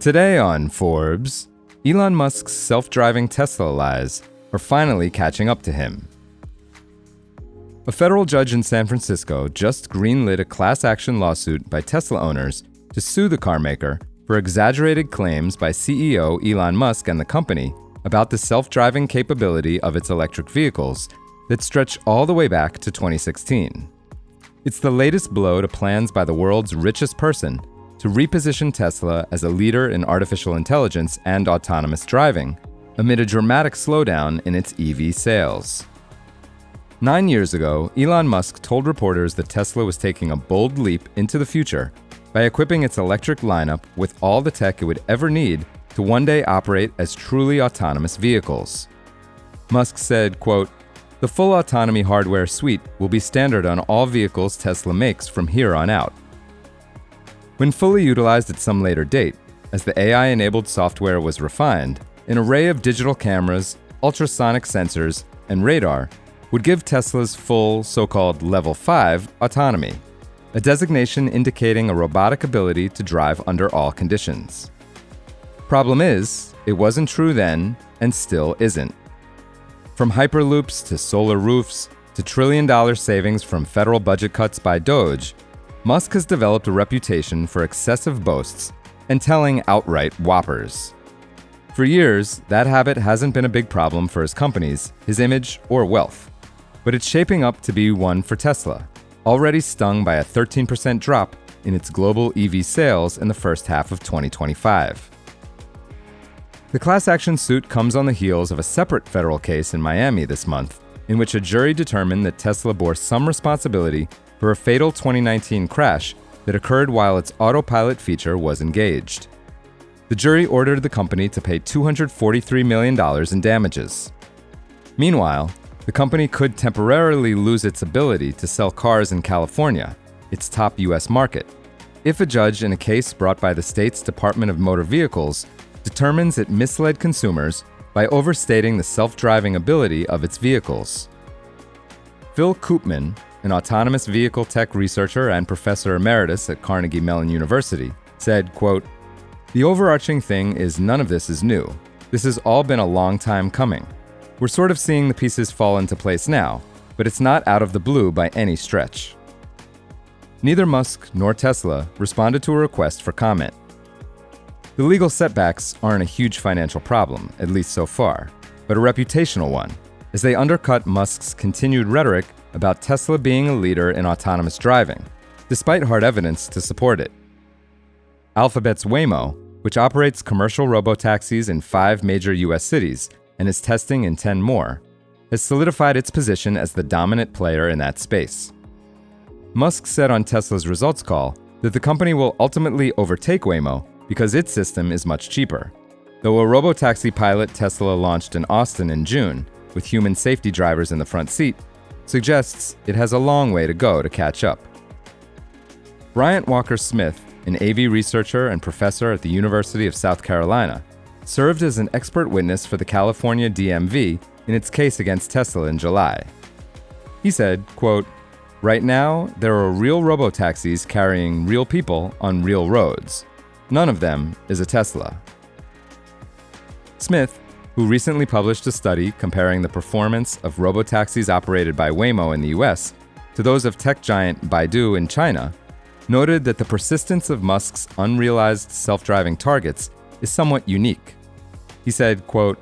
Today on Forbes, Elon Musk's self-driving Tesla lies are finally catching up to him. A federal judge in San Francisco just greenlit a class action lawsuit by Tesla owners to sue the carmaker for exaggerated claims by CEO Elon Musk and the company about the self-driving capability of its electric vehicles that stretch all the way back to 2016. It's the latest blow to plans by the world's richest person to reposition Tesla as a leader in artificial intelligence and autonomous driving, amid a dramatic slowdown in its EV sales. 9 years ago, Elon Musk told reporters that Tesla was taking a bold leap into the future by equipping its electric lineup with all the tech it would ever need to one day operate as truly autonomous vehicles. Musk said, quote, "The full autonomy hardware suite will be standard on all vehicles Tesla makes from here on out." When fully utilized at some later date, as the AI-enabled software was refined, an array of digital cameras, ultrasonic sensors, and radar would give Tesla's full, so-called Level 5 autonomy, a designation indicating a robotic ability to drive under all conditions. Problem is, it wasn't true then, and still isn't. From hyperloops to solar roofs to trillion-dollar savings from federal budget cuts by Doge, Musk has developed a reputation for excessive boasts and telling outright whoppers. For years, that habit hasn't been a big problem for his companies, his image, or wealth. But it's shaping up to be one for Tesla, already stung by a 13% drop in its global EV sales in the first half of 2025. The class action suit comes on the heels of a separate federal case in Miami this month, in which a jury determined that Tesla bore some responsibility for a fatal 2019 crash that occurred while its autopilot feature was engaged. The jury ordered the company to pay $243 million in damages. Meanwhile, the company could temporarily lose its ability to sell cars in California, its top U.S. market, if a judge in a case brought by the state's Department of Motor Vehicles determines it misled consumers by overstating the self-driving ability of its vehicles. Phil Koopman, an autonomous vehicle tech researcher and professor emeritus at Carnegie Mellon University, said, quote, "The overarching thing is none of this is new. This has all been a long time coming. We're sort of seeing the pieces fall into place now, but it's not out of the blue by any stretch." Neither Musk nor Tesla responded to a request for comment. The legal setbacks aren't a huge financial problem, at least so far, but a reputational one, as they undercut Musk's continued rhetoric about Tesla being a leader in autonomous driving, despite hard evidence to support it. Alphabet's Waymo, which operates commercial robotaxis in 5 major U.S. cities and is testing in 10 more, has solidified its position as the dominant player in that space. Musk said on Tesla's results call that the company will ultimately overtake Waymo because its system is much cheaper, though a robotaxi pilot Tesla launched in Austin in June, with human safety drivers in the front seat, suggests it has a long way to go to catch up. Bryant Walker Smith, an AV researcher and professor at the University of South Carolina, served as an expert witness for the California DMV in its case against Tesla in July. He said, quote, "Right now, there are real robotaxis carrying real people on real roads. None of them is a Tesla." Smith, who recently published a study comparing the performance of robotaxis operated by Waymo in the US to those of tech giant Baidu in China, noted that the persistence of Musk's unrealized self-driving targets is somewhat unique. He said, quote,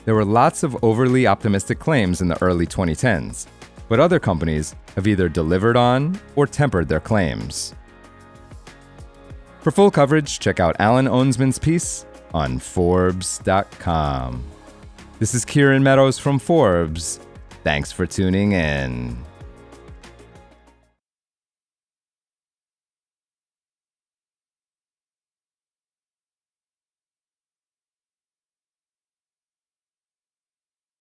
"There were lots of overly optimistic claims in the early 2010s, but other companies have either delivered on or tempered their claims." For full coverage, check out Alan Owensman's piece on forbes.com. This is Kieran Meadows from Forbes. Thanks for tuning in.